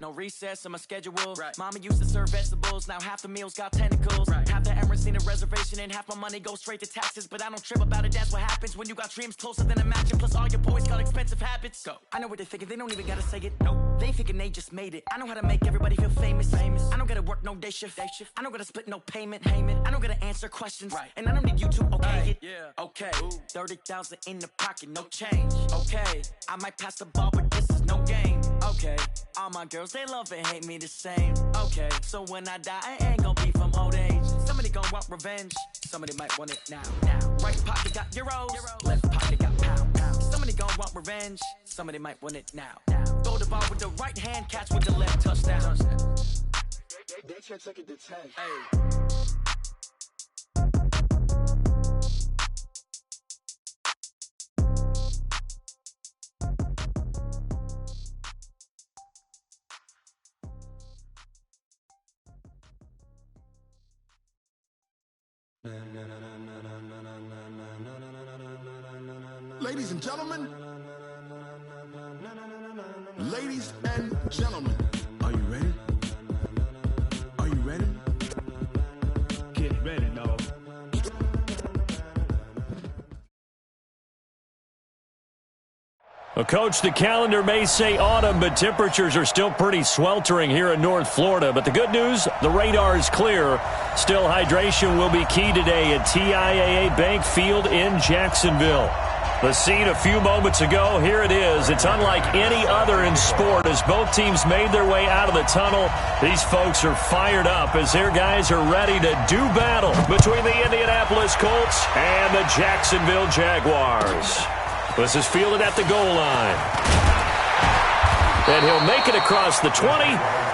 No recess on my schedule. Mama used to serve vegetables, now half the meals got tentacles. Half the Emirates need a reservation and half my money goes straight to taxes. But I don't trip about it, that's what happens when you got dreams closer than a mansion. Plus all your boys got expensive habits. Go. I know what they're thinking, they don't even gotta say it. Nope. They thinking they just made it. I know how to make everybody feel famous. I don't gotta work no day shift. I don't gotta split no payment. I don't gotta answer questions. And I don't need you to okay it. Okay. 30,000 in the pocket, no change. Okay. I might pass the ball, but this is no game. Okay. All my girls, they love and hate me the same. Okay. So when I die, I ain't gonna be from old age. Somebody gon' want revenge. Somebody might want it now. Right pocket got euros. Left pocket got pound. Somebody gon' want revenge. Somebody might want it now. Throw the ball with the right hand, catch with the left, touchdown. They can't take it to 10. Hey. Ladies and gentlemen, ladies and gentlemen, are you ready? Are you ready? Get ready, dog. Well, Coach, the calendar may say autumn, but temperatures are still pretty sweltering here in North Florida. But the good news, the radar is clear. Still, hydration will be key today at TIAA Bank Field in Jacksonville. The scene a few moments ago, here it is. It's unlike any other in sport as both teams made their way out of the tunnel. These folks are fired up as their guys are ready to do battle between the Indianapolis Colts and the Jacksonville Jaguars. This is fielded at the goal line. And he'll make it across the 20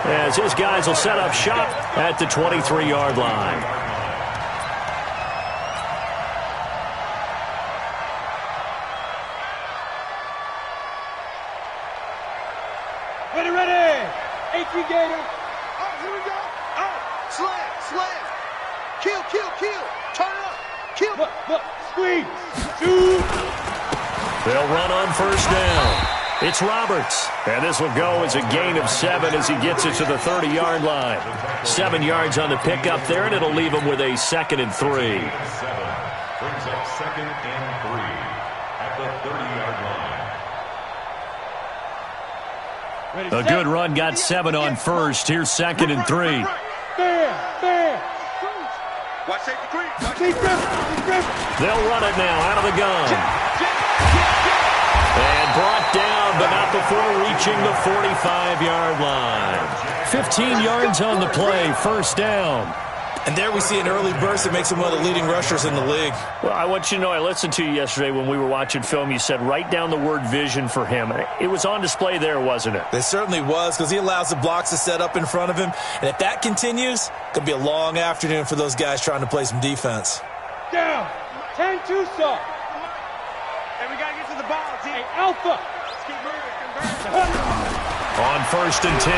as his guys will set up shop at the 23-yard line. Ready. HG Gator. Oh, here we go. Oh, slam. Kill. Turn it up. Kill. Look. Squeeze. Shoot. They'll run on first down. It's Roberts. And this will go as a gain of 7 as he gets it to the 30-yard line. 7 yards on the pickup there, and it'll leave him with a 2nd and 3. 7 brings up 2nd and 3 at the 30-yard line. A good run got 7 on first. Here's 2nd and 3. Bam. Watch safety creep. They'll run it now out of the gun. And brought down, but not before reaching the 45-yard line. 15 yards on the play, first down. And there we see an early burst that makes him one of the leading rushers in the league. Well, I want you to know, I listened to you yesterday when we were watching film. You said write down the word vision for him. It was on display there, wasn't it? It certainly was, because he allows the blocks to set up in front of him. And if that continues, it's going to be a long afternoon for those guys trying to play some defense. Down. 10-2 stop. And we got to get to the ball, team. Hey, Alpha. Let's keep moving. On first and 10,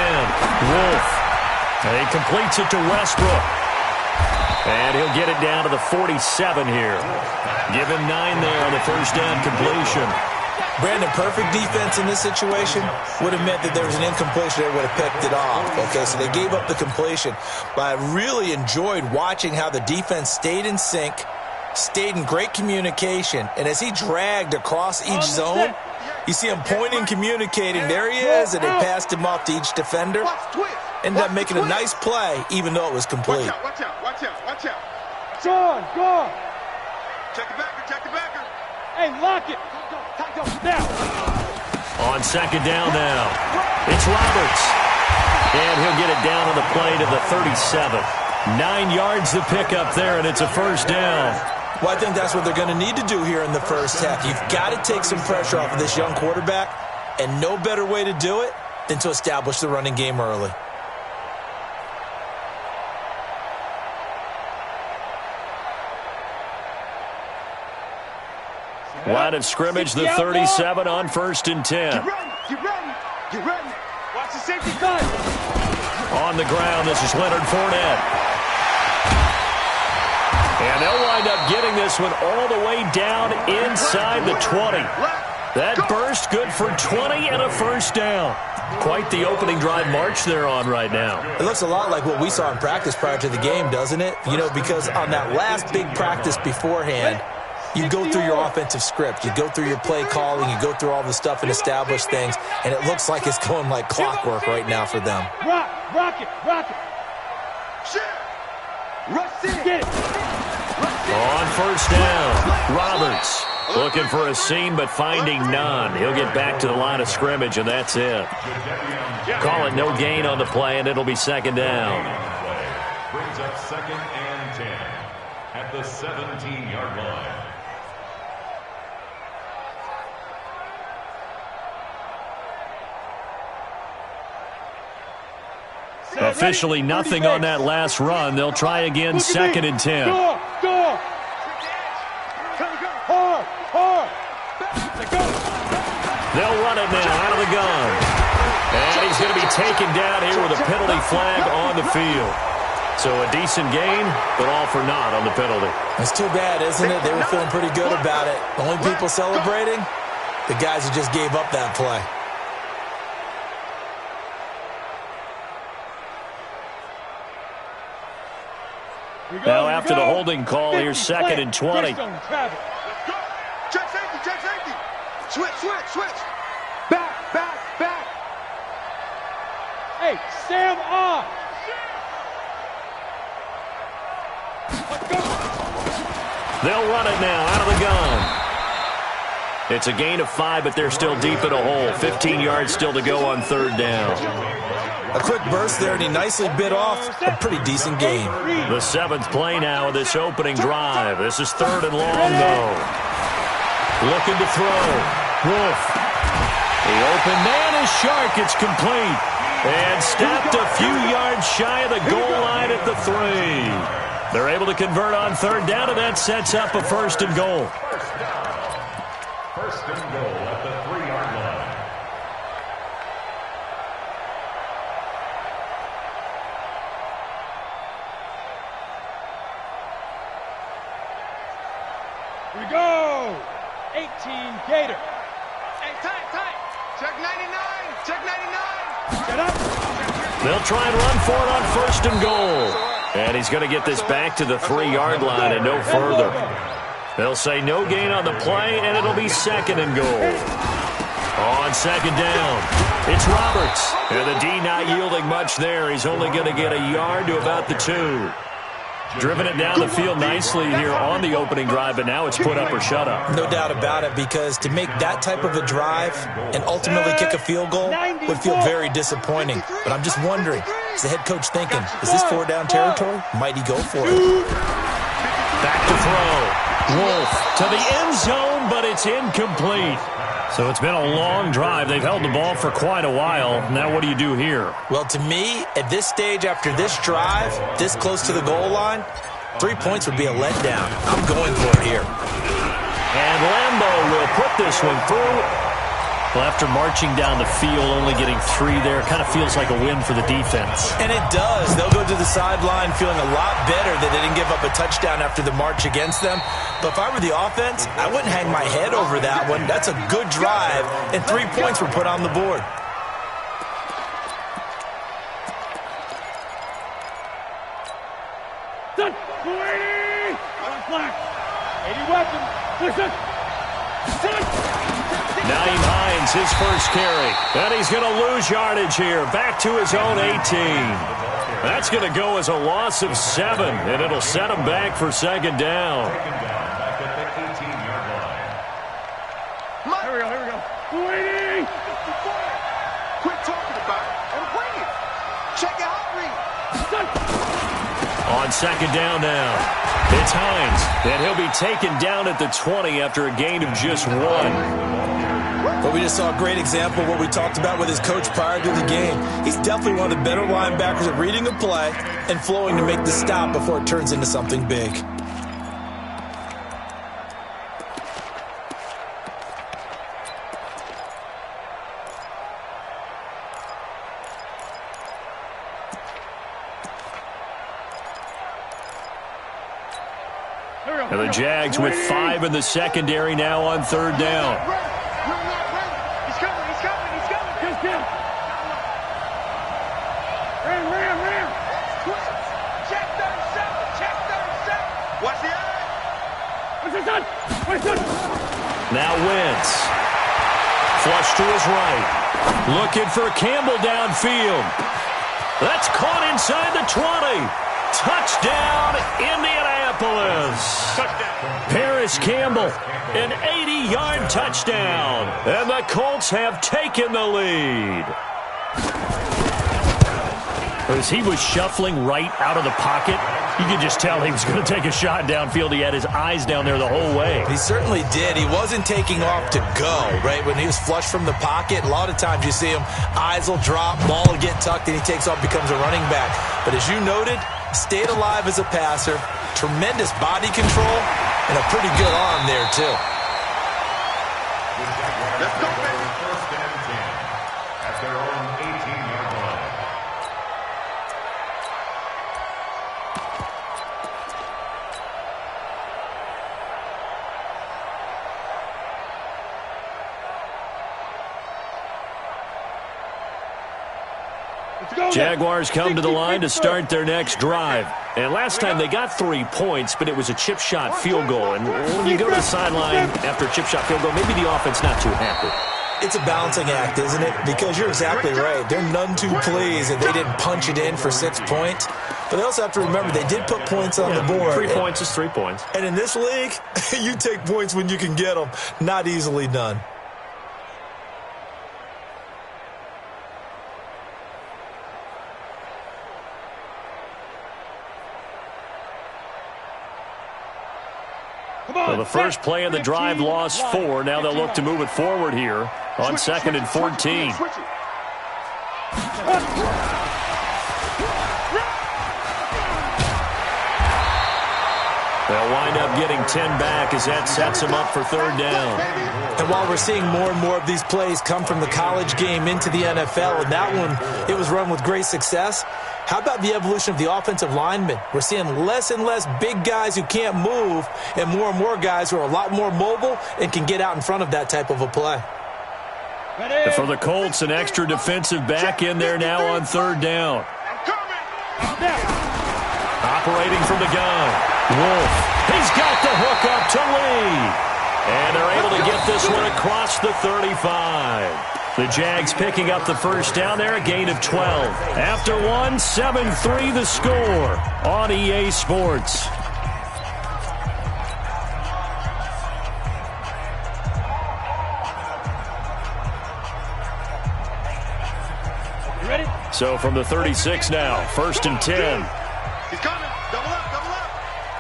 Wolf. And he completes it to Westbrook. And he'll get it down to the 47 here. Give him 9 there on the first down completion. Brandon, perfect defense in this situation would have meant that there was an incompletion that would have picked it off. Okay, so they gave up the completion. But I really enjoyed watching how the defense stayed in sync, stayed in great communication, and as he dragged across each zone, you see him pointing, communicating. There he is, and they passed him off to each defender. Ended up making a nice play, even though it was complete. Watch out. Sean, go. Check the backer. Hey, lock it. Go. Now. On second down now, it's Roberts. And he'll get it down on the play to the 37. 9 yards to pick up there, and it's a first down. Well, I think that's what they're going to need to do here in the first half. You've got to take some pressure off of this young quarterback, and no better way to do it than to establish the running game early. Line of scrimmage, the 37 on first and 10. Get ready. Watch the safety cut. On the ground, this is Leonard Fournette. And they'll wind up getting this one all the way down inside the 20. That burst good for 20 and a first down. Quite the opening drive march they're on right now. It looks a lot like what we saw in practice prior to the game, doesn't it? You know, because on that last big practice beforehand, you go through your offensive script. You go through your play calling. You go through all the stuff and establish things. And it looks like it's going like clockwork right now for them. Rock it. Rush it. On first down, Roberts looking for a seam but finding none. He'll get back to the line of scrimmage, and that's it. Call it no gain on the play, and it'll be second down. Brings up 2nd and 10 at the 17-yard line. Officially nothing on that last run. They'll try again, 2nd and 10. Go. Hard. They'll run it now out of the gun. And he's going to be taken down here with a penalty flag on the field. So a decent gain, but all for naught on the penalty. It's too bad, isn't it? They were feeling pretty good about it. The only people celebrating, the guys who just gave up that play. Now after the holding call, here's 2nd and 20. Check safety. Switch. Back. Hey, Sam on. Let's go. They'll run it now out of the gun. It's a gain of 5, but they're still deep in a hole. 15 yards still to go on 3rd down. A quick burst there, and he nicely bit off a pretty decent gain. The 7th play now of this opening drive. This is 3rd and long, though. Looking to throw. Wolf. The open man is Shark. It's complete. And stopped a few yards shy of the goal line at the 3. They're able to convert on 3rd down, and that sets up a 1st and goal. First and goal at the 3-yard line. Here we go. 18 Gator. Hey, tight. Check 99. Set up. They'll try and run for it on 1st and goal. And he's going to get this back to the 3-yard line and no further. They'll say no gain on the play, and it'll be 2nd and goal. On 2nd down, it's Roberts. And the D not yielding much there. He's only going to get a yard to about the 2. Driven it down the field nicely here on the opening drive, but now it's put up or shut up. No doubt about it, because to make that type of a drive and ultimately kick a field goal would feel very disappointing. But I'm just wondering, is the head coach thinking, is this 4-down territory? Might he go for it? Back to throw. Wolf to the end zone, but it's incomplete. So it's been a long drive. They've held the ball for quite a while. Now what do you do here? Well, to me, at this stage after this drive, this close to the goal line, 3 points would be a letdown. I'm going for it here. And Lambo will put this one through. Well, after marching down the field, only getting 3 there, kind of feels like a win for the defense. And it does. They'll go to the sideline feeling a lot better that they didn't give up a touchdown after the march against them. But if I were the offense, I wouldn't hang my head over that one. That's a good drive, and 3 points were put on the board. Done. 280. On flag. 80 weapons. Listen. Naeem Hines, his first carry. And he's going to lose yardage here. Back to his own 18. That's going to go as a loss of 7, and it'll set him back for 2nd down. Back at the 18-yard line. Here we go. 280. Quit talking about it and bring it. Check your heart rate. On 2nd down now, it's Hines, and he'll be taken down at the 20 after a gain of just 1. But we just saw a great example of what we talked about with his coach prior to the game. He's definitely one of the better linebackers at reading a play and flowing to make the stop before it turns into something big. And the Jags with 5 in the secondary now on 3rd down. Now Wentz. Flush to his right. Looking for Campbell downfield. That's caught inside the 20. Touchdown, Indianapolis. Paris Campbell, an 80-yard touchdown. And the Colts have taken the lead. As he was shuffling right out of the pocket, you could just tell he was going to take a shot downfield. He had his eyes down there the whole way. He certainly did. He wasn't taking off to go, right? When he was flush from the pocket, a lot of times you see him, eyes will drop, ball will get tucked, and he takes off, becomes a running back. But as you noted, stayed alive as a passer, tremendous body control, and a pretty good arm there, too. Let's go, baby. First and 10 at their own 18-yard line. Jaguars come to the line to start their next drive. And last time they got 3 points, but it was a chip shot field goal. And when you go to the sideline after a chip shot field goal, maybe the offense not too happy. It's a balancing act, isn't it? Because you're exactly right. They're none too pleased that they didn't punch it in for 6 points. But they also have to remember they did put points on the board. 3 points is 3 points. And in this league, you take points when you can get them. Not easily done. So the first play of the drive lost 4. Now they'll look to move it forward here on 2nd and 14. They'll wind up getting 10 back as that sets them up for 3rd down. And while we're seeing more and more of these plays come from the college game into the NFL, and that one, it was run with great success, how about the evolution of the offensive linemen? We're seeing less and less big guys who can't move and more guys who are a lot more mobile and can get out in front of that type of a play. And for the Colts, an extra defensive back in there now on 3rd down. Operating from the gun. Wolf. He's got the hook up to Lee. And they're able to get this one across the 35. The Jags picking up the first down there, a gain of 12. After 1, 7-3 the score on EA Sports. Ready? So from the 36 now, 1st and 10. He's coming. Double up.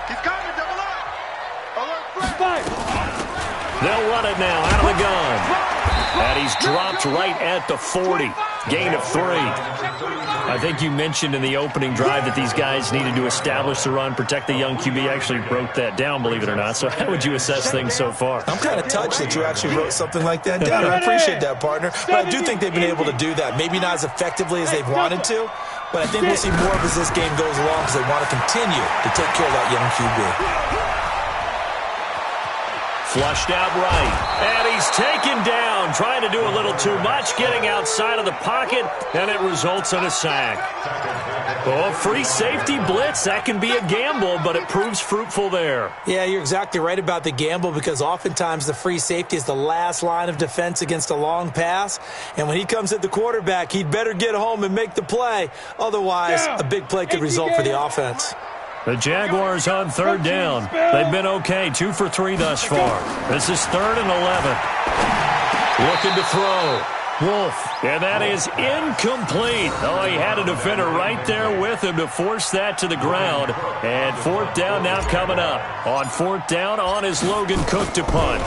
He's coming. Double up. Alert, fire. They'll run it now out of the gun. And he's dropped right at the 40. Gain of 3. I think you mentioned in the opening drive that these guys needed to establish the run, protect the young QB. I actually wrote that down, believe it or not. So how would you assess things so far? I'm kind of touched that you actually wrote something like that down. I appreciate that, partner. But I do think they've been able to do that. Maybe not as effectively as they've wanted to, but I think we'll see more of as this game goes along because they want to continue to take care of that young QB. Flushed out right, and he's taken down, trying to do a little too much, getting outside of the pocket, and it results in a sack. Oh, free safety blitz, that can be a gamble, but it proves fruitful there. Yeah, you're exactly right about the gamble because oftentimes the free safety is the last line of defense against a long pass, and when he comes at the quarterback, he'd better get home and make the play. Otherwise, a big play could result for the offense. The Jaguars on 3rd down. They've been okay, 2 for 3 thus far. This is 3rd and 11. Looking to throw. Wolf, and that is incomplete. Oh, he had a defender right there with him to force that to the ground. And 4th down now coming up. On 4th down on his Logan Cook to punt.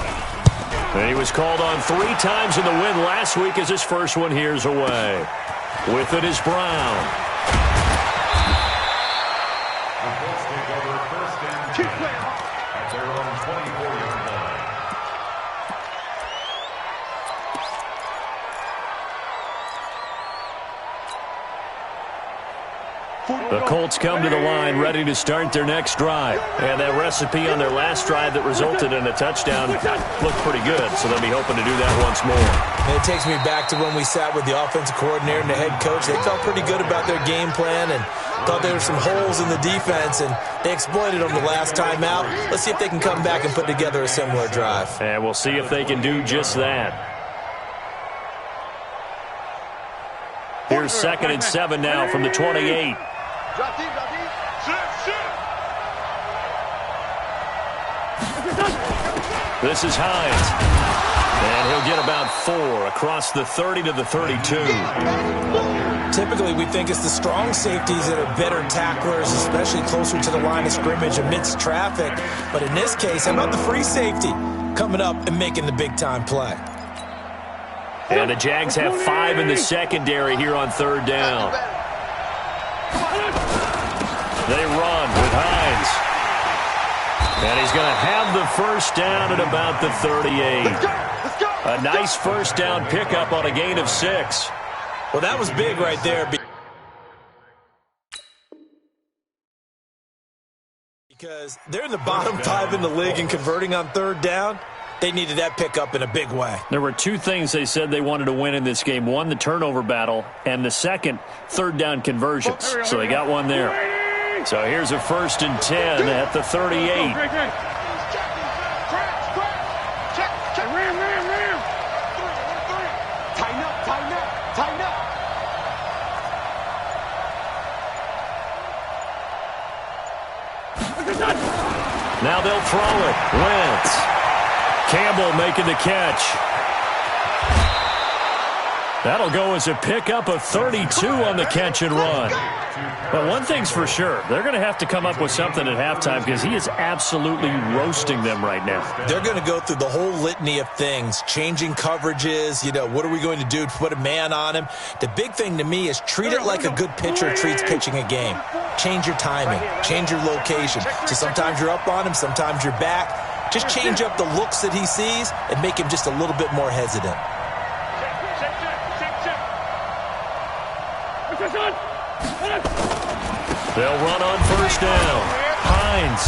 And he was called on 3 times in the win last week as his first one here's away. With it is Brown. At their own 24-yard line. The Colts come to the line ready to start their next drive. And that recipe on their last drive that resulted in a touchdown looked pretty good, so they'll be hoping to do that once more. And it takes me back to when we sat with the offensive coordinator and the head coach. They felt pretty good about their game plan and thought there were some holes in the defense, and they exploited them the last time out. Let's see if they can come back and put together a similar drive. And we'll see if they can do just that. Here's 2nd and 7 now from the 28. Drop deep, drop deep. This is Hines. And he'll get about 4 across the 30 to the 32. Typically, we think it's the strong safeties that are better tacklers, especially closer to the line of scrimmage amidst traffic. But in this case, how about the free safety coming up and making the big-time play? And the Jags have 5 in the secondary here on 3rd down. They run with Hines. And he's going to have the first down at about the 38. A nice first down pickup on a gain of 6. Well, that was big right there. Because they're in the bottom 5 in the league in converting on 3rd down. They needed that pickup in a big way. There were 2 things they said they wanted to win in this game. One, the turnover battle, and the second, 3rd down conversions. So they got one there. So here's a 1st and 10 at the 38. Now they'll throw it. Wentz. Campbell making the catch. That'll go as a pickup of 32 on the catch and run. But one thing's for sure, they're going to have to come up with something at halftime because he is absolutely roasting them right now. They're going to go through the whole litany of things, changing coverages, what are we going to do to put a man on him? The big thing to me is treat it like a good pitcher treats pitching a game. Change your timing, change your location. So sometimes you're up on him, sometimes you're back. Just change up the looks that he sees and make him just a little bit more hesitant. They'll run on 1st down. Hines.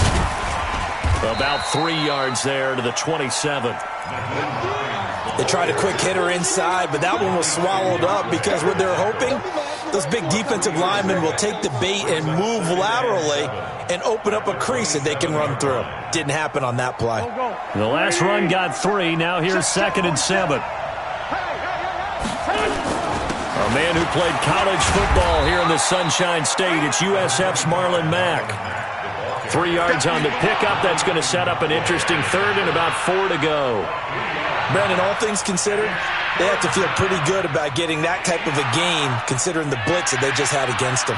About 3 yards there to the 27. They tried a quick hitter inside, but that one was swallowed up because what they're hoping, those big defensive linemen will take the bait and move laterally and open up a crease that they can run through. Didn't happen on that play. The last run got 3. Now here's 2nd and 7. A man who played college football here in the Sunshine State. It's USF's Marlon Mack. 3 yards on the pickup. That's going to set up an interesting 3rd and about 4 to go. Brandon, all things considered, they have to feel pretty good about getting that type of a gain considering the blitz that they just had against them.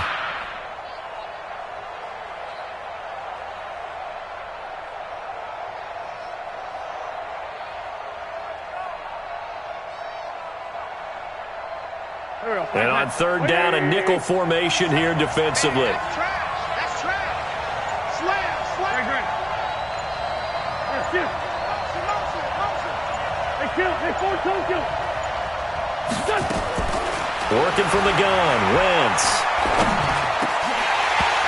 And on 3rd down, a nickel formation here defensively. That's trash. Slam, slam. Working from the gun, Wentz.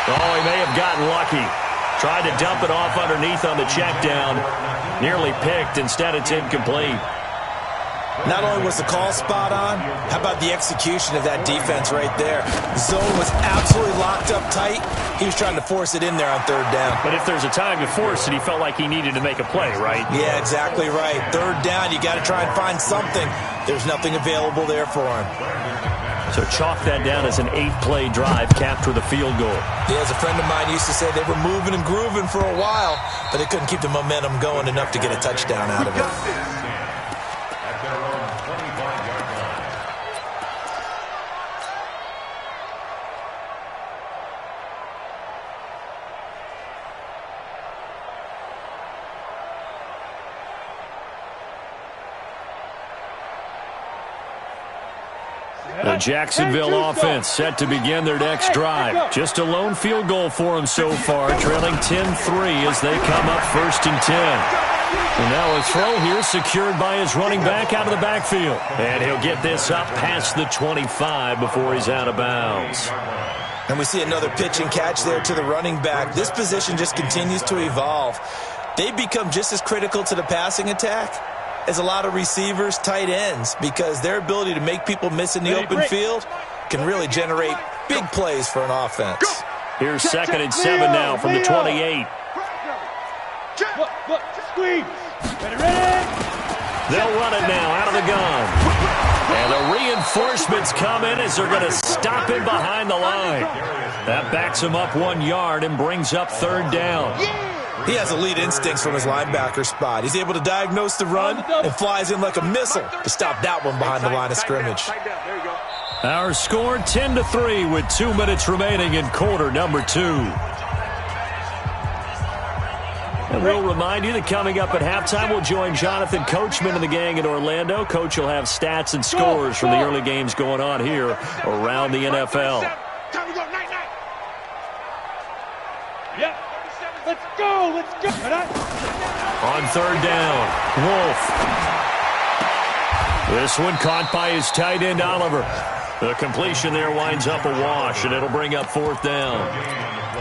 Oh, he may have gotten lucky. Tried to dump it off underneath on the check down. Nearly picked. Instead, it's incomplete. Not only was the call spot on, how about the execution of that defense right there? The zone was absolutely locked up tight. He was trying to force it in there on 3rd down. But if there's a time to force it, he felt like he needed to make a play, right? Yeah, exactly right. 3rd down, you got to try and find something. There's nothing available there for him. So chalk that down as an 8-play drive capped with a field goal. Yeah, as a friend of mine used to say, they were moving and grooving for a while, but they couldn't keep the momentum going enough to get a touchdown out of it. The Jacksonville offense set to begin their next drive. Just a lone field goal for them so far, trailing 10-3 as they come up 1st and 10. And now a throw here secured by his running back out of the backfield. And he'll get this up past the 25 before he's out of bounds. And we see another pitch and catch there to the running back. This position just continues to evolve. They become just as critical to the passing attack is a lot of receivers, tight ends, because their ability to make people miss in the open field can really generate big plays for an offense. Here's 2nd and 7 now from the 28. Look, squeeze. Ready. They'll run it now out of the gun. And the reinforcements come in as they're going to stop him behind the line. That backs him up 1 yard and brings up 3rd down. He has elite instincts from his linebacker spot. He's able to diagnose the run and flies in like a missile to stop that one behind the line of scrimmage. Our score 10-3 with 2 minutes remaining in quarter number 2. And we'll remind you that coming up at halftime, we'll join Jonathan Coachman and the gang in Orlando. Coach will have stats and scores from the early games going on here around the NFL. Time to go, night. Yep. Let's go. On 3rd down, Wolf. This one caught by his tight end, Oliver. The completion there winds up a wash, and it'll bring up 4th down.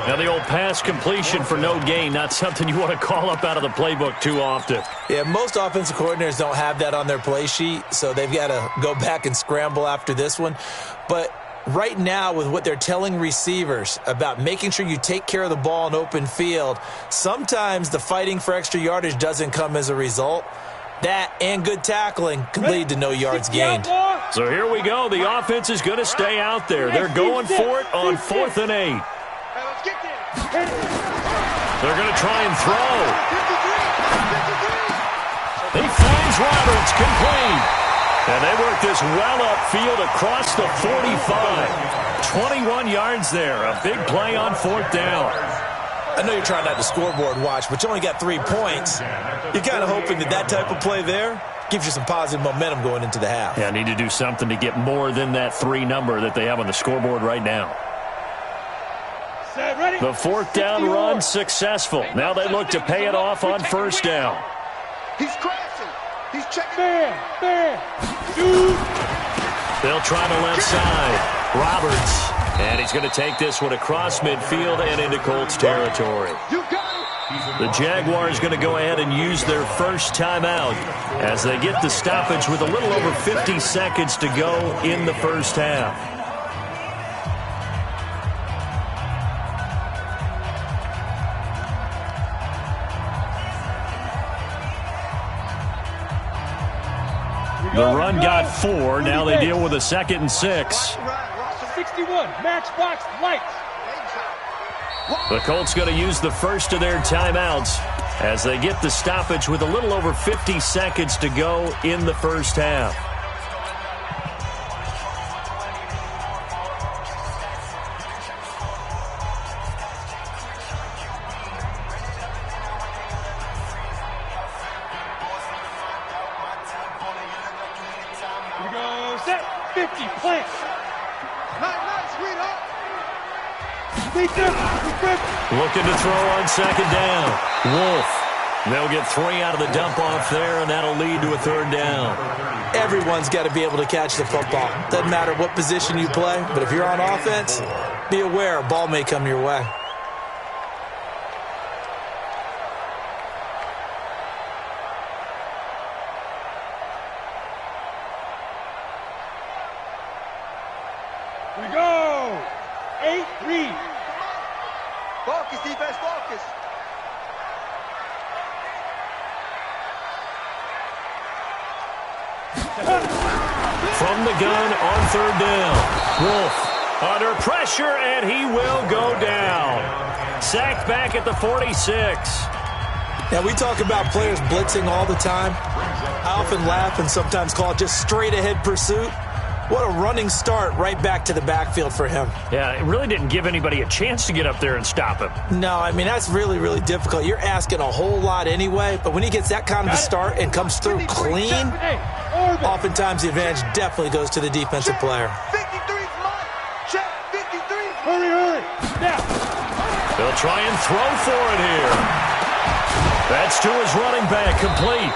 Now, the old pass completion for no gain, not something you want to call up out of the playbook too often. Yeah, most offensive coordinators don't have that on their play sheet, so they've got to go back and scramble after this one. But right now, with what they're telling receivers about making sure you take care of the ball in open field, sometimes the fighting for extra yardage doesn't come as a result. That and good tackling can lead to no yards gained. So here we go. The offense is going to stay out there. They're going for it on 4th and 8. They're going to try and throw. He finds Roberts, complete. And they work this well upfield across the 45. 21 yards there. A big play on 4th down. I know you're trying not to scoreboard watch, but you only got 3 points. You're kind of hoping that type of play there gives you some positive momentum going into the half. Yeah, need to do something to get more than that 3 number that they have on the scoreboard right now. The 4th down run successful. Now they look to pay it off on 1st down. He's crashing. He's checking. Fair. They'll try the left side. Roberts. And he's going to take this one across midfield and into Colts territory. The Jaguars going to go ahead and use their first timeout as they get the stoppage with a little over 50 seconds to go in the first half. The run got 4. Now they deal with a 2nd and 6. 61, matchbox lights. The Colts going to use the first of their timeouts as they get the stoppage with a little over 50 seconds to go in the first half. Here we go, set, 50, plant. Nice, sweetheart. Looking to throw on 2nd down. Wolf. They'll get 3 out of the dump off there, and that'll lead to a 3rd down. Everyone's got to be able to catch the football. Doesn't matter what position you play, but if you're on offense, be aware a ball may come your way. Here we go. 8, read. Focus, defense, focus. From the gun on 3rd down. Wolf under pressure, and he will go down. Sacked back at the 46. Now, we talk about players blitzing all the time. I often laugh and sometimes call it just straight-ahead pursuit. What a running start right back to the backfield for him. Yeah, it really didn't give anybody a chance to get up there and stop him. No, I mean, that's really, really difficult. You're asking a whole lot anyway, but when he gets that kind of a start and comes through clean, oftentimes the advantage definitely goes to the defensive player. 53's mine. Check, 53. Hurry. Now. They'll try and throw for it here. That's to his running back, complete.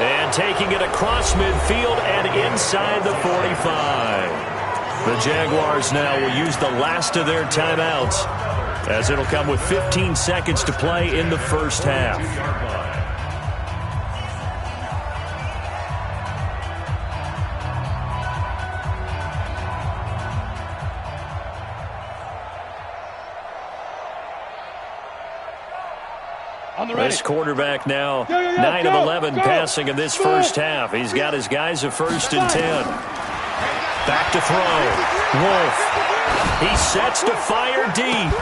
And taking it across midfield and inside the 45. The Jaguars now will use the last of their timeouts as it'll come with 15 seconds to play in the first half. This quarterback now 9 of 11 passing in this first half. He's got his guys at 1st and 10. Back to throw. Wolf. He sets to fire deep.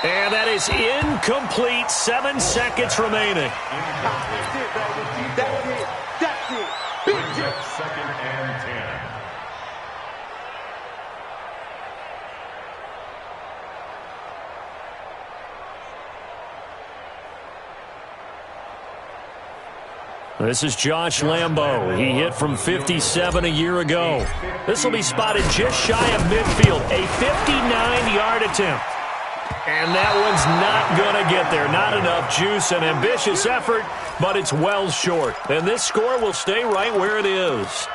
And that is incomplete. 7 seconds remaining. That's it. Brings up 2nd and 10. This is Josh Lambo. He hit from 57 a year ago. This will be spotted just shy of midfield. A 59-yard attempt. And that one's not going to get there. Not enough juice. An ambitious effort, but it's well short. And this score will stay right where it is.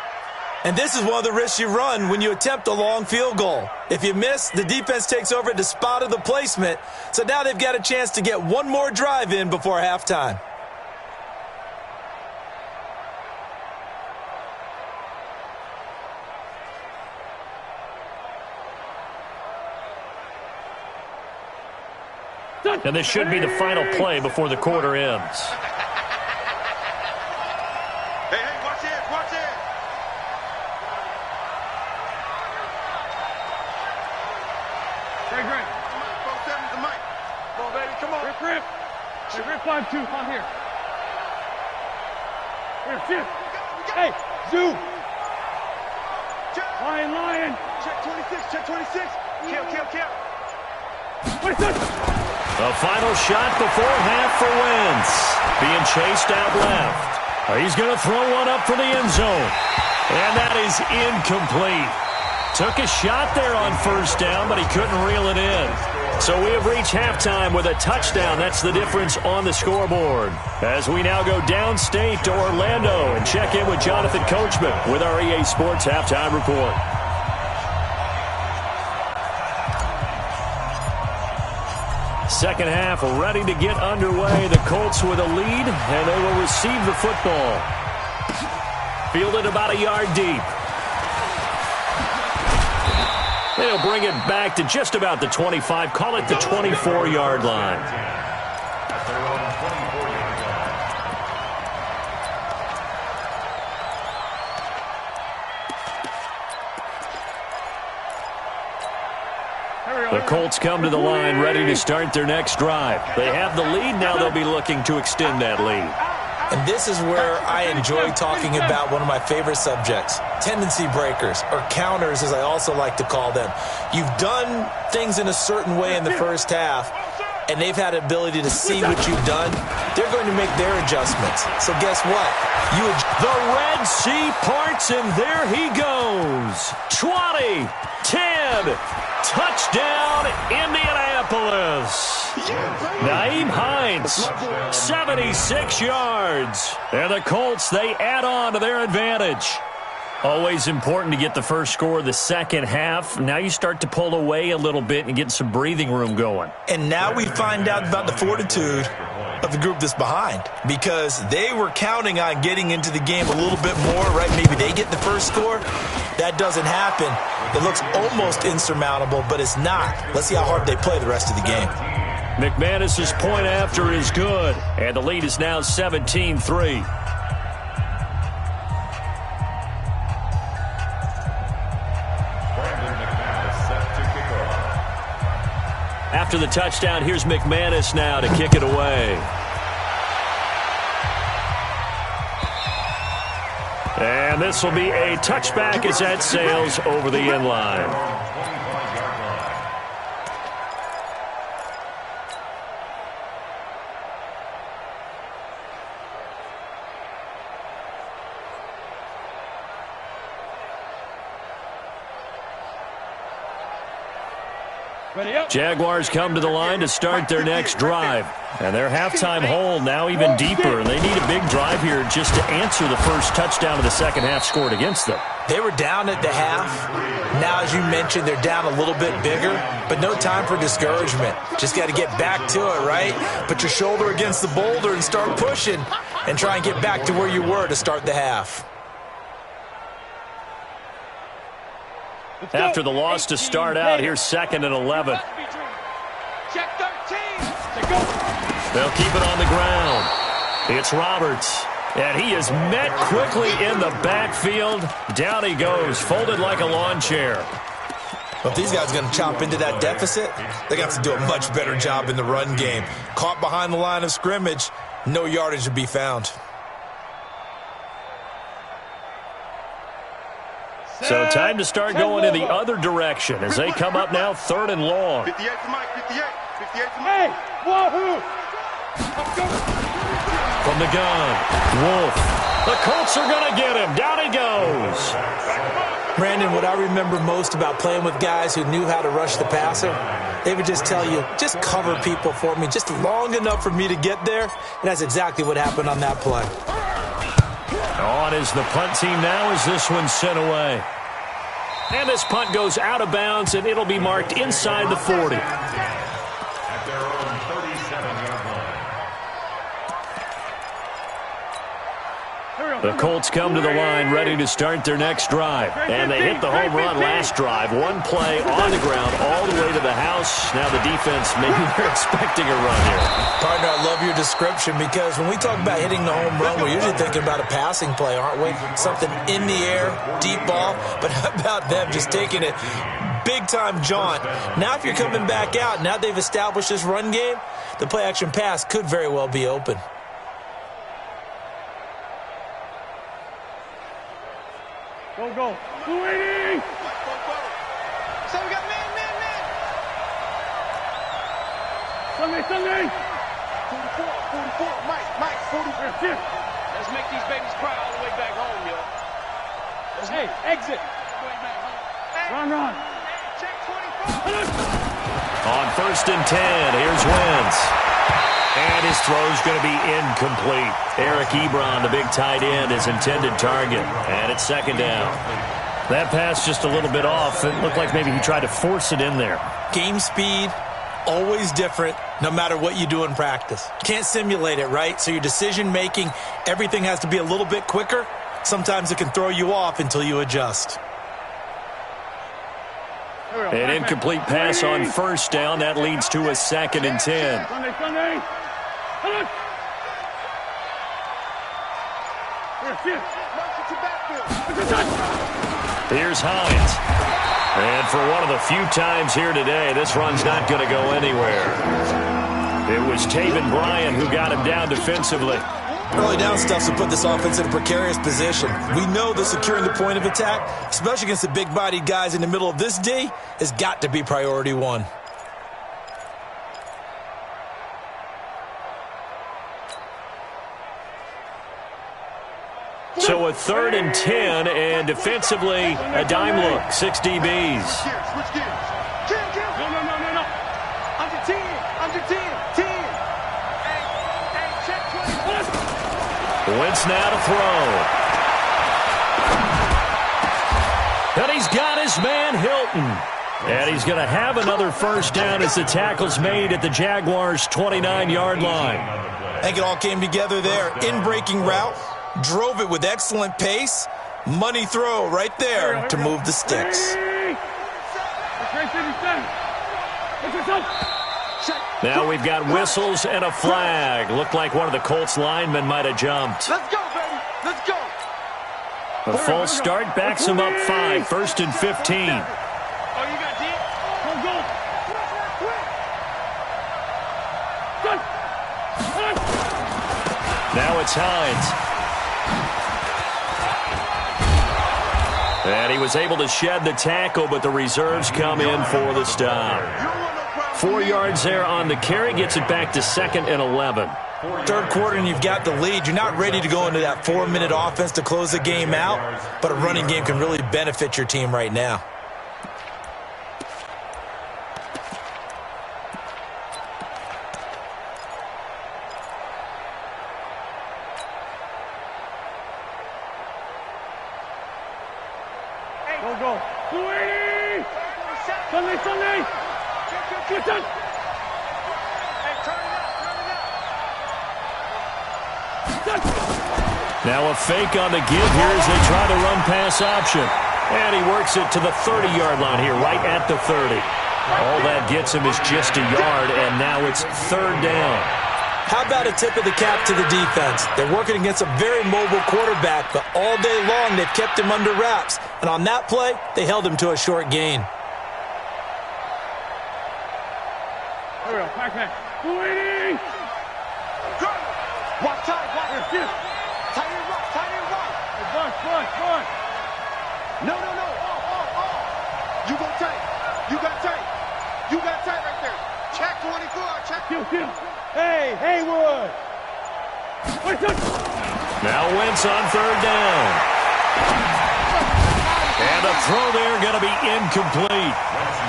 And this is one of the risks you run when you attempt a long field goal. If you miss, the defense takes over at the spot of the placement. So now they've got a chance to get one more drive in before halftime. And this should be the final play before the quarter ends. Hey, watch it. Great. Come on, 4-7's the mic. Come on, baby, come on. Rip. Hey, Rip 5-2, on here. Here, shift. Hey, zoom. Lion. Check 26. Kill. 26. The final shot before half for Wentz. Being chased out left. He's going to throw one up for the end zone. And that is incomplete. Took a shot there on 1st down, but he couldn't reel it in. So we have reached halftime with a touchdown. That's the difference on the scoreboard. As we now go downstate to Orlando and check in with Jonathan Coachman with our EA Sports Halftime Report. Second half ready to get underway. The Colts with a lead, and they will receive the football. Fielded about a yard deep. They'll bring it back to just about the 25. Call it the 24-yard line. The Colts come to the line ready to start their next drive. They have the lead. Now they'll be looking to extend that lead. And this is where I enjoy talking about one of my favorite subjects, tendency breakers, or counters as I also like to call them. You've done things in a certain way in the first half, and they've had the ability to see what you've done. They're going to make their adjustments. So guess what? The Red Sea parts, and there he goes. 20, 10, touchdown, Indianapolis. Nyheim Hines, 76 yards. And the Colts, they add on to their advantage. Always important to get the first score of the second half. Now you start to pull away a little bit and get some breathing room going. And now we find out about the fortitude of the group that's behind, because they were counting on getting into the game a little bit more, right? Maybe they get the first score. That doesn't happen. It looks almost insurmountable, but it's not. Let's see how hard they play the rest of the game. McManus's point after is good, and the lead is now 17-3. After the touchdown, here's McManus now to kick it away. And this will be a touchback as that sails over the end line. Jaguars come to the line to start their next drive. And their halftime hole now even deeper. And they need a big drive here just to answer the first touchdown of the second half scored against them. They were down at the half. Now, as you mentioned, they're down a little bit bigger, but no time for discouragement. Just got to get back to it, right? Put your shoulder against the boulder and start pushing and try and get back to where you were to start the half. After the loss to start out, here's 2nd and 11. Check 13. They'll keep it on the ground. It's Roberts. And he is met quickly in the backfield. Down he goes, folded like a lawn chair. Well, if these guys are going to chop into that deficit, they got to do a much better job in the run game. Caught behind the line of scrimmage, no yardage to be found. So time to start going in the other direction as they come up now 3rd and long. 58 to Mike, 58. 58 to Mike. Hey, wahoo! From the gun, Wolf. The Colts are going to get him. Down he goes. Brandon, what I remember most about playing with guys who knew how to rush the passer, they would just tell you, just cover people for me, just long enough for me to get there. And that's exactly what happened on that play. On is the punt team now as this one's sent away. And this punt goes out of bounds, and it'll be marked inside the 40. At their own 37-yard line. The Colts come to the line ready to start their next drive. And they hit the home run last drive. One play on the ground all the way to the house. Now the defense, maybe they're expecting a run here. Partner, I love your description because when we talk about hitting the home run, we're usually thinking about a passing play, aren't we? Something in the air, deep ball. But how about them just taking it big-time jaunt? Now if you're coming back out, now they've established this run game, the play-action pass could very well be open. Go. 280! So we got man. Sunday! 44, Mike, 44. Let's make these babies cry all the way back home, yo. Hey, exit. Run. Check 24. On 1st and 10, here's Wentz. And his throw's going to be incomplete. Eric Ebron, the big tight end, his intended target. And it's 2nd down. That pass just a little bit off. It looked like maybe he tried to force it in there. Game speed, always different, no matter what you do in practice. Can't simulate it, right? So your decision-making, everything has to be a little bit quicker. Sometimes it can throw you off until you adjust. An incomplete pass on 1st down. That leads to a 2nd and 10. Sunday. Here's Hines. And for one of the few times here today, this run's not going to go anywhere. It was Taven Bryan who got him down defensively. Early down stuff to put this offense in a precarious position. We know that securing the point of attack, especially against the big-bodied guys in the middle of this D, has got to be priority one. So a 3rd and 10, and defensively, a dime look, 6 DBs. Switch gears. No. Under 10. 10. Hey, check 20. Wentz now to throw. And he's got his man, Hilton. And he's going to have another 1st down as the tackle's made at the Jaguars' 29-yard line. I think it all came together there. In-breaking route. Drove it with excellent pace. Money throw right there to move the sticks. Now we've got whistles and a flag. Looked like one of the Colts linemen might have jumped. Let's go, baby. Let's go. A false start backs him up 5, 1st and 15. Oh, you got deep? Go. Now it's Hines. And he was able to shed the tackle, but the reserves come in for the stop. 4 yards there on the carry, gets it back to 2nd and 11. 3rd quarter and you've got the lead. You're not ready to go into that 4-minute offense to close the game out, but a running game can really benefit your team right now. Go. 280! Sunday! Get done! Hey, turn it up! Now a fake on the give here as they try to run pass option. And he works it to the 30-yard line here, right at the 30. All that gets him is just a yard, and now it's 3rd down. How about a tip of the cap to the defense? They're working against a very mobile quarterback, but all day long they've kept him under wraps. And on that play, they held him to a short gain. Waiting! Watch tight, watch this. Tight and rock, tight and rock. Bunch. No. Oh. You go tight. You got tight right there. Check 24, check. Kill. Hey, Haywood. Now Wentz on third down. And the throw there going to be incomplete.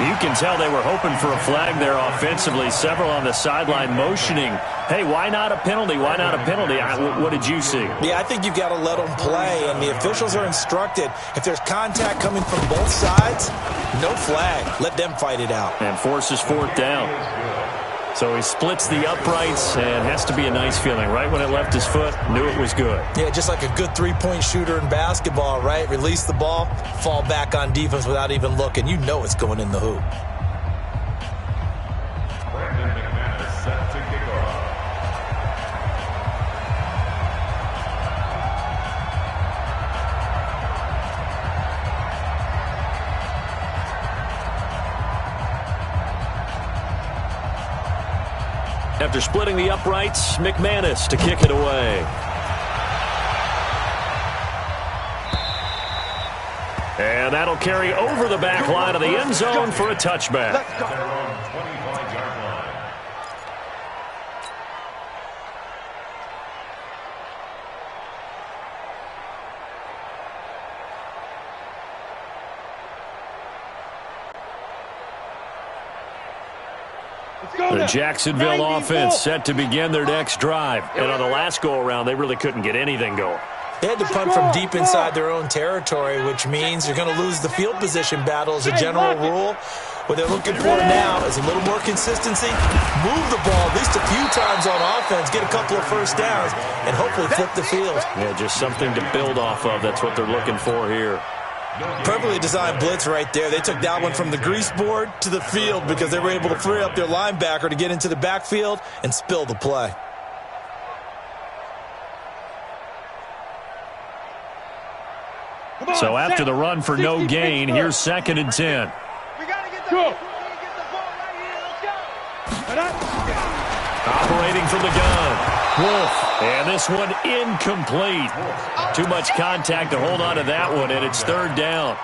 You can tell they were hoping for a flag there offensively. Several on the sideline motioning, hey, why not a penalty? Why not a penalty? What did you see? Yeah, I think you've got to let them play, and the officials are instructed, if there's contact coming from both sides, no flag. Let them fight it out. And forces fourth down. So he splits the uprights, and has to be a nice feeling. Right when it left his foot, knew it was good. Yeah, just like a good three-point shooter in basketball, right? Release the ball, fall back on defense without even looking. You know it's going in the hoop. Set to kick off. After splitting the uprights, McManus to kick it away. And that'll carry over the back line of the end zone for a touchback. They're on 25-yard line. The Jacksonville offense set to begin their next drive. And on the last go-around, they really couldn't get anything going. They had to punt from deep inside their own territory, which means you're going to lose the field position battle as a general rule. What they're looking for now is a little more consistency, move the ball at least a few times on offense, get a couple of first downs, and hopefully flip the field. Yeah, just something to build off of. That's what they're looking for here. Perfectly designed blitz right there. They took that one from the grease board to the field because they were able to free up their linebacker to get into the backfield and spill the play. So after the run for no gain, here's 2nd and 10. We got to get the ball right here. Let's go. Operating from the gun. Wolf. And this one incomplete. Too much contact to hold on to that one, and it's 3rd down.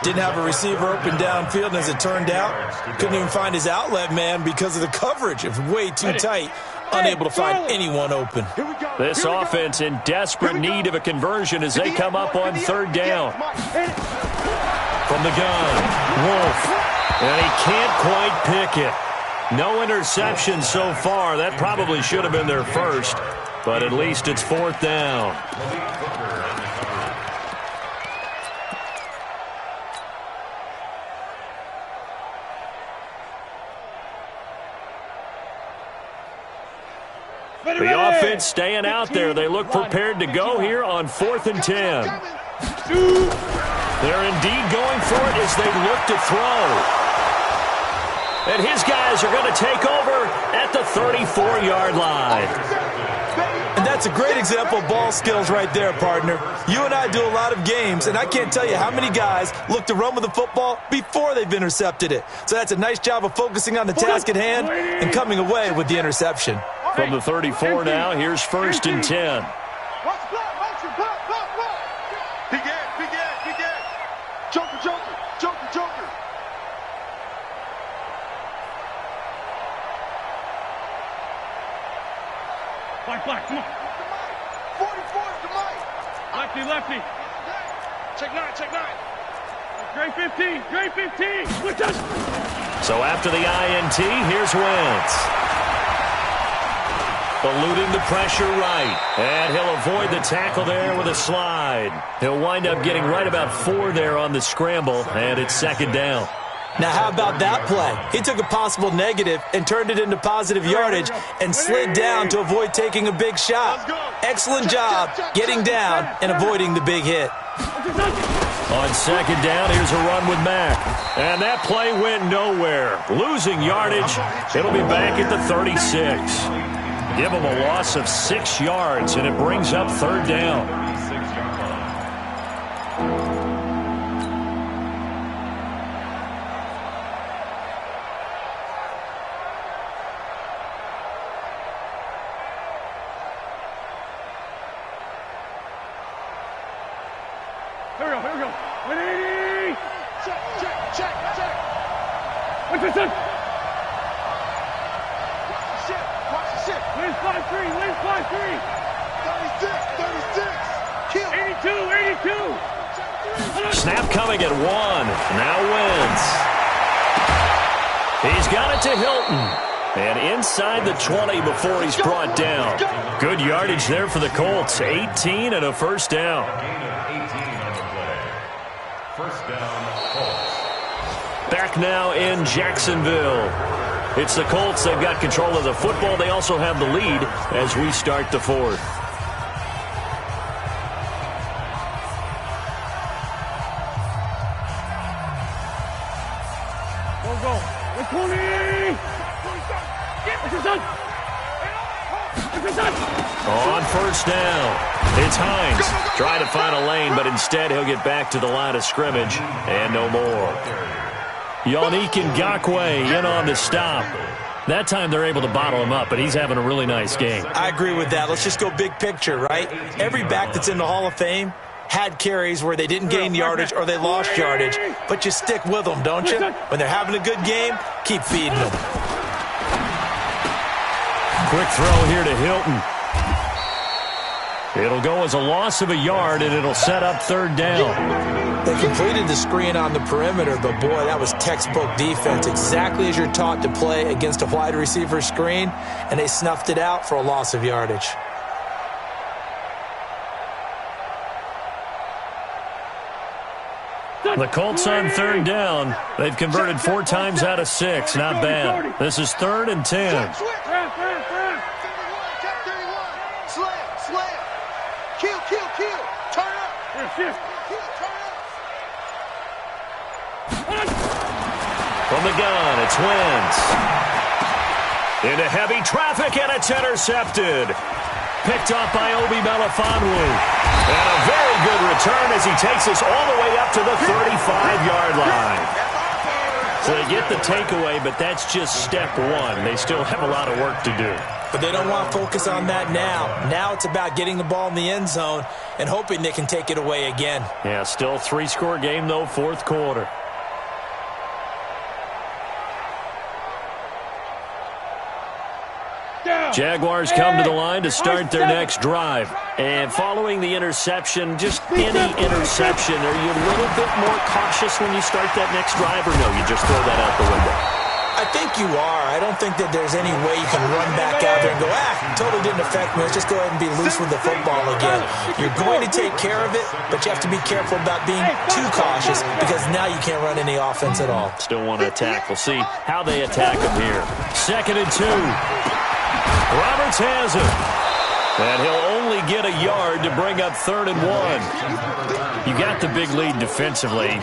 Didn't have a receiver open downfield, and as it turned out, couldn't even find his outlet man because of the coverage. It was way too tight, unable to find anyone open. This offense in desperate need of a conversion as they come up on 3rd down. From the gun, Wolf. And he can't quite pick it. No interception so far. That probably should have been their first, but at least it's 4th down. The offense staying out there. They look prepared to go here on 4th and 10. They're indeed going for it as they look to throw. And his guys are going to take over at the 34-yard line. And that's a great example of ball skills right there, partner. You and I do a lot of games, and I can't tell you how many guys look to run with the football before they've intercepted it. So that's a nice job of focusing on the task at hand and coming away with the interception. From the 34 now, here's 1st and 10. Joker. Black, come on. 44 is the mic. Lefty. Check 9. Great 15. So after the INT, here's Wentz. Eluding the pressure right. And he'll avoid the tackle there with a slide. He'll wind up getting right about 4 there on the scramble, and it's 2nd down. Now, how about that play? He took a possible negative and turned it into positive yardage and slid down to avoid taking a big shot. Excellent job getting down and avoiding the big hit. On 2nd down, here's a run with Mack. And that play went nowhere. Losing yardage. It'll be back at the 36. Give them a loss of 6 yards, and it brings up third down. 6-yard line. Here we go. 180. Check. What's this? Watch the shit. Wins 5-3. 36. Kill. 82. Snap coming at 1. Now wins. He's got it to Hilton. And inside the 20 before he's brought down. Good yardage there for the Colts. 18 and a first down. Gain of 18 on the play. First down, Colts. Back now in Jacksonville. It's the Colts. They've got control of the football. They also have the lead as we start the fourth. Go. 20. On first down, it's Hines. Trying to find a lane, but instead he'll get back to the line of scrimmage and no more. Yannick Ngakoue in on the stop. That time they're able to bottle him up, but he's having a really nice game. I agree with that. Let's just go big picture, right? Every back that's in the Hall of Fame had carries where they didn't gain yardage or they lost yardage, but you stick with them, don't you? When they're having a good game, keep feeding them. Quick throw here to Hilton. It'll go as a loss of a yard, and it'll set up third down. They completed the screen on the perimeter, but boy, that was textbook defense, exactly as you're taught to play against a wide receiver screen, and they snuffed it out for a loss of yardage. The Colts on third down. They've converted 4 times out of 6. Not bad. This is 3rd and 10. Slam. Kill. Turn up. From the gun, it's Wentz. Into heavy traffic, and it's intercepted. Picked off by Obi Melifonwu. And a very good return as he takes us all the way up to the 35-yard line. So they get the takeaway, but that's just step 1. They still have a lot of work to do. But they don't want to focus on that now. Now it's about getting the ball in the end zone and hoping they can take it away again. Yeah, still 3-score game, though, 4th quarter. Jaguars come to the line to start their next drive. And following the interception, just any interception, are you a little bit more cautious when you start that next drive, or no, you just throw that out the window? I think you are. I don't think that there's any way you can run back out there and go, totally didn't affect me. Let's just go ahead and be loose with the football again. You're going to take care of it, but you have to be careful about being too cautious because now you can't run any offense at all. Still want to attack. We'll see how they attack him here. 2nd and 2. Roberts has it. And he'll only get a yard to bring up 3rd and 1. You got the big lead defensively.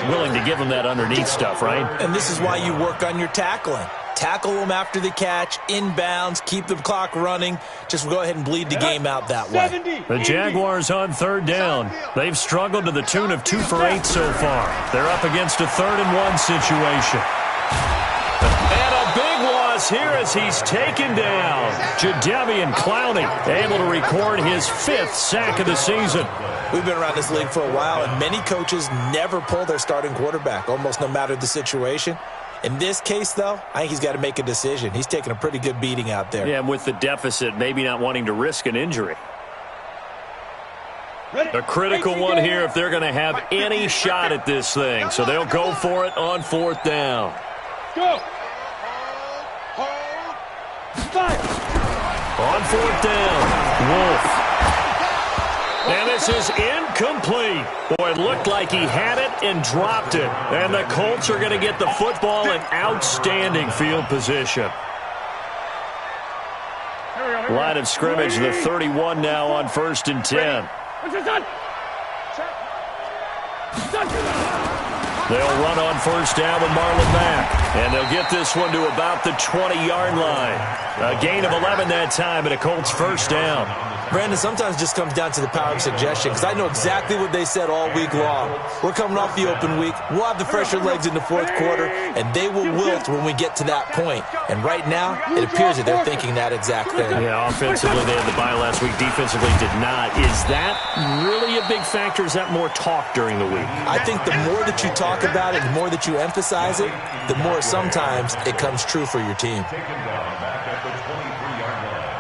Willing to give him that underneath stuff, right? And this is why you work on your tackling. Tackle them after the catch, inbounds, keep the clock running. Just go ahead and bleed the game out that way. The Jaguars on 3rd down. They've struggled to the tune of 2 for 8 so far. They're up against a 3rd and 1 situation. And a big loss here as he's taken down. Jadeveon Clowney able to record his 5th sack of the season. We've been around this league for a while, and many coaches never pull their starting quarterback, almost no matter the situation. In this case, though, I think he's got to make a decision. He's taking a pretty good beating out there. Yeah, and with the deficit, maybe not wanting to risk an injury. A critical one here if they're going to have any shot at this thing. So they'll go for it on 4th down. Go. Fire. On 4th down, Wolf. And this is incomplete. Boy, it looked like he had it and dropped it. And the Colts are going to get the football in outstanding field position. Line of scrimmage, the 31 now on 1st and 10. They'll run on first down with Marlon Mack. And they'll get this one to about the 20-yard line. A gain of 11 that time, and a Colts first down. Brandon, sometimes it just comes down to the power of suggestion, because I know exactly what they said all week long. We're coming off the open week. We'll have the fresher legs in the fourth quarter, and they will wilt when we get to that point. And right now, it appears that they're thinking that exact thing. Yeah, offensively, they had the bye last week. Defensively, did not. Is that really a big factor? Is that more talk during the week? I think the more that you talk about it, the more that you emphasize it, the more sometimes it comes true for your team. Taken down back at the 23-yard line.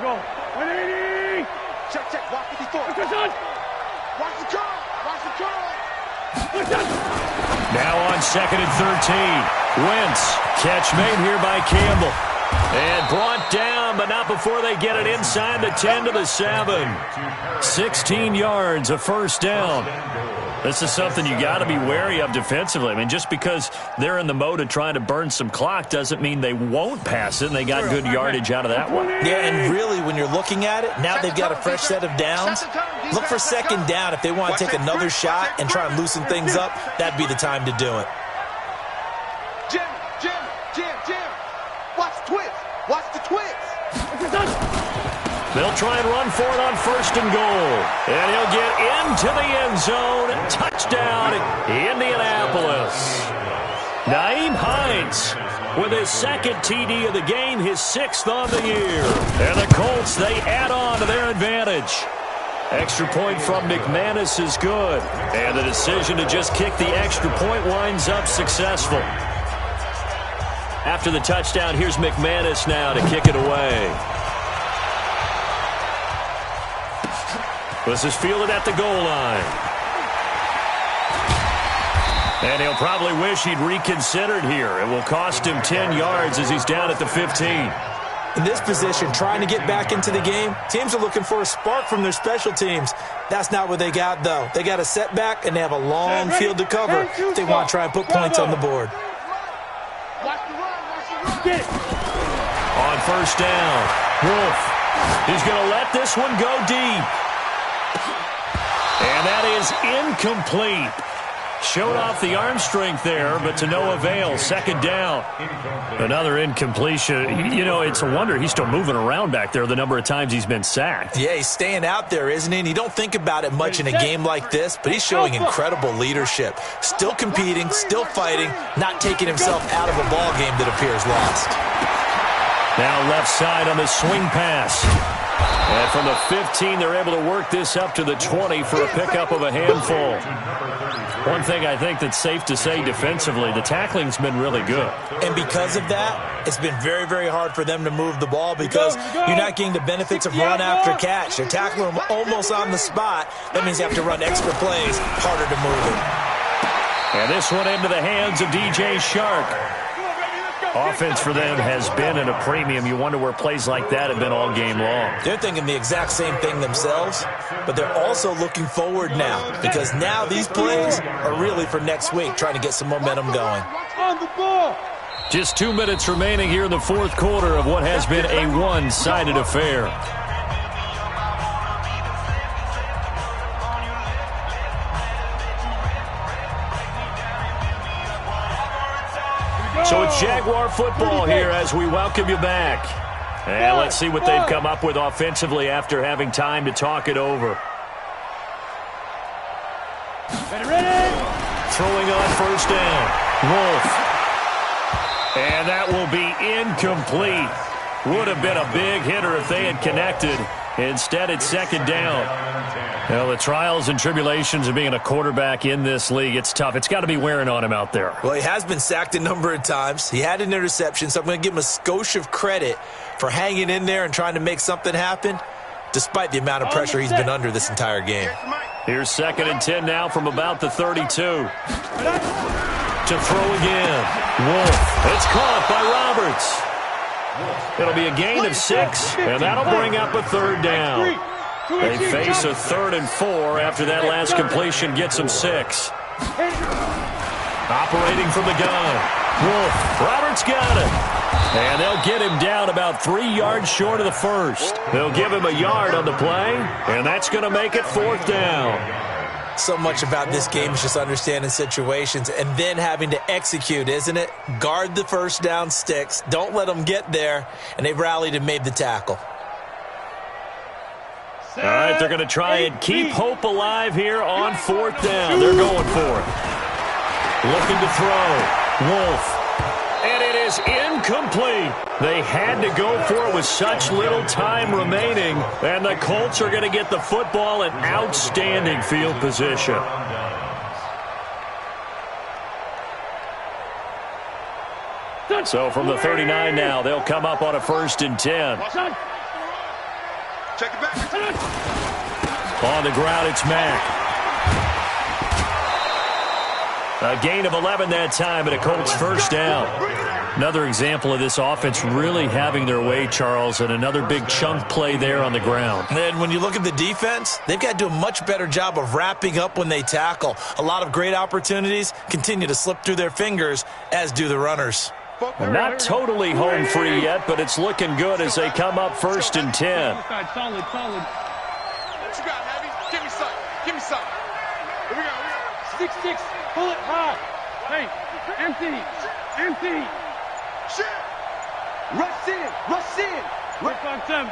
Go. 180. Check. Watch what he thought. Watch the curl. Watch the curl. Now on 2nd and 13. Wentz. Catch made here by Campbell. And brought down, but not before they get it inside the 10 to the 7. 16 yards, a first down. This is something you got to be wary of defensively. I mean, just because they're in the mode of trying to burn some clock doesn't mean they won't pass it, and they got good yardage out of that one. Yeah, and really, when you're looking at it, now they've got a fresh set of downs. Look for second down. If they want to take another shot and try and loosen things up, that'd be the time to do it. Jim. Watch the twist. Watch the twist. They'll try and run for it on 1st and goal. And he'll get into the end zone. Touchdown, Indianapolis. Naeem Hines with his 2nd TD of the game, his 6th on the year. And the Colts, they add on to their advantage. Extra point from McManus is good. And the decision to just kick the extra point winds up successful. After the touchdown, here's McManus now to kick it away. This is fielded at the goal line. And he'll probably wish he'd reconsidered here. It will cost him 10 yards as he's down at the 15. In this position, trying to get back into the game, teams are looking for a spark from their special teams. That's not what they got, though. They got a setback, and they have a long field to cover if they want to try and put points on the board. On first down, Wolf. He's going to let this one go deep. And that is incomplete. Showed off the arm strength there, but to no avail. 2nd down. Another incompletion. You know, it's a wonder he's still moving around back there the number of times he's been sacked. Yeah, he's staying out there, isn't he? And you don't think about it much in a game like this, but he's showing incredible leadership. Still competing, still fighting, not taking himself out of a ball game that appears lost. Now left side on the swing pass. And from the 15, they're able to work this up to the 20 for a pickup of a handful. One thing I think that's safe to say defensively, the tackling's been really good. And because of that, it's been very, very hard for them to move the ball because you're not getting the benefits of run after catch. They're tackling them almost on the spot. That means you have to run extra plays, harder to move it. And this one into the hands of DJ Shark. Offense for them has been at a premium. You wonder where plays like that have been all game long. They're thinking the exact same thing themselves, but they're also looking forward now because now these plays are really for next week, trying to get some momentum going. Just 2 minutes remaining here in the fourth quarter of what has been a one-sided affair. So it's Jaguar football here as we welcome you back. And let's see what they've come up with offensively after having time to talk it over. Throwing on first down. Wolf. And that will be incomplete. Would have been a big hitter if they had connected. Instead, it's 2nd down. Well, the trials and tribulations of being a quarterback in this league, it's tough. It's got to be wearing on him out there. Well, he has been sacked a number of times. He had an interception, so I'm going to give him a skosh of credit for hanging in there and trying to make something happen, despite the amount of pressure he's been under this entire game. Here's 2nd and 10 now from about the 32. To throw again. Wolf. It's caught by Roberts. It'll be a gain of 6, and that'll bring up a 3rd down. They face a 3rd and 4 after that last completion gets them 6. Operating from the gun. Wolf. Roberts got it. And they'll get him down about 3 yards short of the first. They'll give him a yard on the play, and that's going to make it 4th down. So much about this game is just understanding situations and then having to execute, isn't it? Guard the first down sticks. Don't let them get there. And they've rallied and made the tackle. All right, they're going to try and keep hope alive here on 4th down. They're going for it. Looking to throw. Wolf. And it is incomplete. They had to go for it with such little time remaining. And the Colts are going to get the football in outstanding field position. So from the 39 now, they'll come up on a 1st and 10. Check it back. On the ground, it's Mack. A gain of 11 that time, and a Colts 1st down. Another example of this offense really having their way, Charles, and another big chunk play there on the ground. And when you look at the defense, they've got to do a much better job of wrapping up when they tackle. A lot of great opportunities continue to slip through their fingers, as do the runners. Not totally home free yet, but it's looking good as they come up 1st and 10. Solid. What you got, Heavy? Give me some. Give me some. Here we go. 6-6. Pull it high. Hey, empty. Shit. Rush in. Work on 7.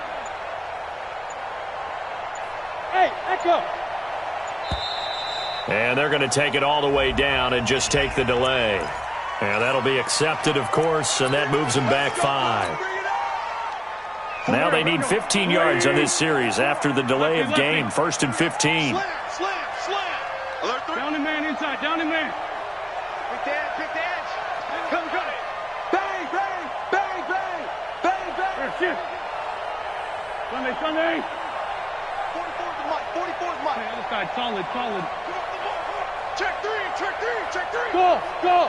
Hey, Echo. And they're going to take it all the way down and just take the delay. And that'll be accepted, of course, and that moves them back 5. Now they need 15 yards on this series after the delay of game. 1st and 15. Slam. Down and man inside. Down and man. Pick the edge. Come. Bang. Shift. Sunday. 44's Mike. Other side, solid. Check three. Go.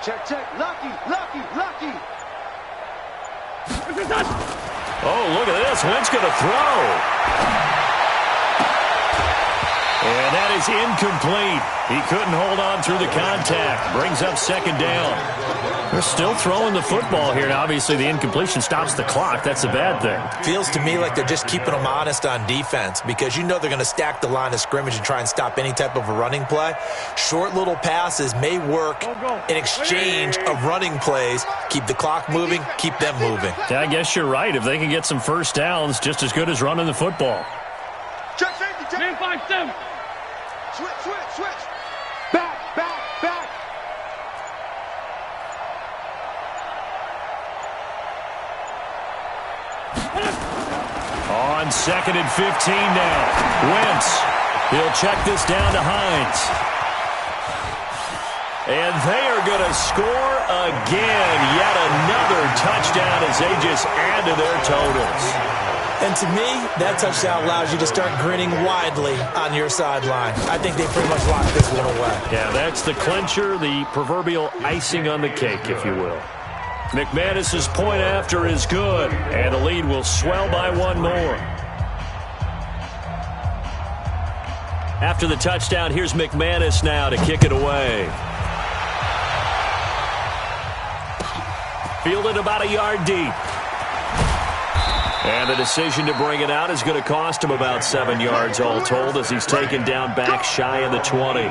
Check. Lucky. Oh, look at this. Wentz going to throw. And that is incomplete. He couldn't hold on through the contact. Brings up 2nd down. They're still throwing the football here. Now, obviously, the incompletion stops the clock. That's a bad thing. Feels to me like they're just keeping them honest on defense because you know they're going to stack the line of scrimmage and try and stop any type of a running play. Short little passes may work in exchange of running plays. Keep the clock moving, keep them moving. Yeah, I guess you're right. If they can get some 1st downs, just as good as running the football. Check safety. Man 5-7. Switch. Back. On 2nd and 15 now. Wentz. He'll check this down to Hines. And they are going to score again. Yet another touchdown as they just add to their totals. And to me, that touchdown allows you to start grinning widely on your sideline. I think they pretty much locked this one away. Yeah, that's the clincher, the proverbial icing on the cake, if you will. McManus's point after is good, and the lead will swell by 1 more. After the touchdown, here's McManus now to kick it away. Fielded about a yard deep. And the decision to bring it out is going to cost him about 7 yards all told as he's taken down back shy of the 20.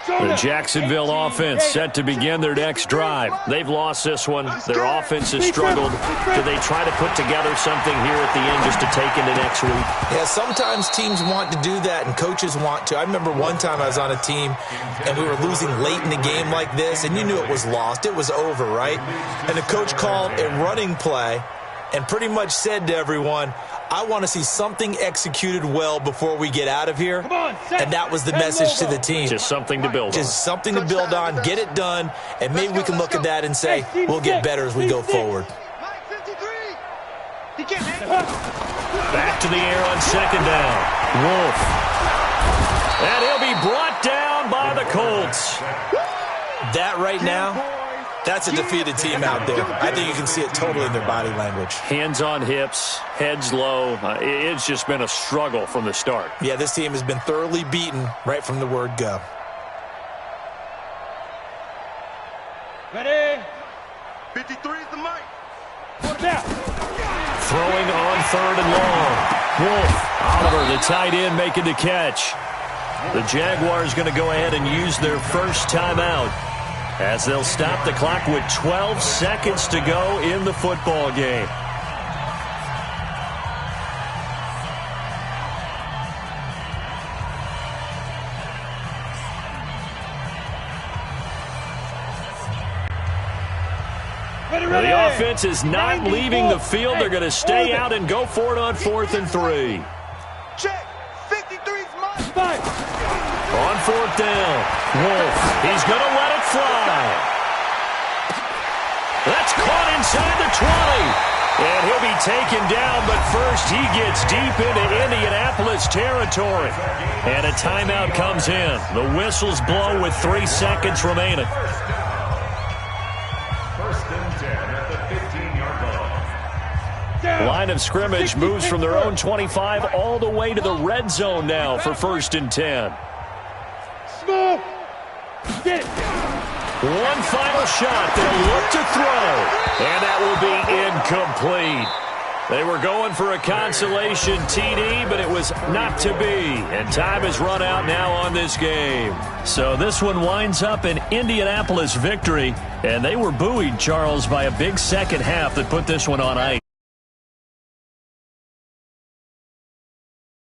The Jacksonville offense set to begin their next drive. They've lost this one. Their offense has struggled. Do they try to put together something here at the end just to take into next week? Yeah, sometimes teams want to do that and coaches want to. I remember one time I was on a team and we were losing late in the game like this, and you knew it was lost. It was over, right? And the coach called a running play and pretty much said to everyone, I want to see something executed well before we get out of here. And that was the message to the team. Just something to build on. Just something to build on, get it done, and maybe we can look at that and say, we'll get better as we go forward. Back to the air on 2nd down. Wolf. And he'll be brought down by the Colts. That right now That's a defeated team out there. I think you can see it totally in their body language. Hands on hips, heads low. It's just been a struggle from the start. Yeah, this team has been thoroughly beaten right from the word go. Ready? 53 is the mic. Throwing on 3rd and long. Wolf, Oliver, the tight end, making the catch. The Jaguars going to go ahead and use their first timeout as they'll stop the clock with 12 seconds to go in the football game. The offense is not leaving the field. They're going to stay out and go for it on 4th and 3. Check. 53's mine. On 4th down, Wolf, he's going to let it fly. That's caught inside the 20. And he'll be taken down, but first he gets deep into Indianapolis territory. And a timeout comes in. The whistles blow with 3 seconds remaining. Line of scrimmage moves from their own 25 all the way to the red zone now for 1st and 10. Smoke. Get it. One final shot. They'll look to throw. And that will be incomplete. They were going for a consolation TD, but it was not to be. And time has run out now on this game. So this one winds up an Indianapolis victory. And they were buoyed, Charles, by a big second half that put this one on ice.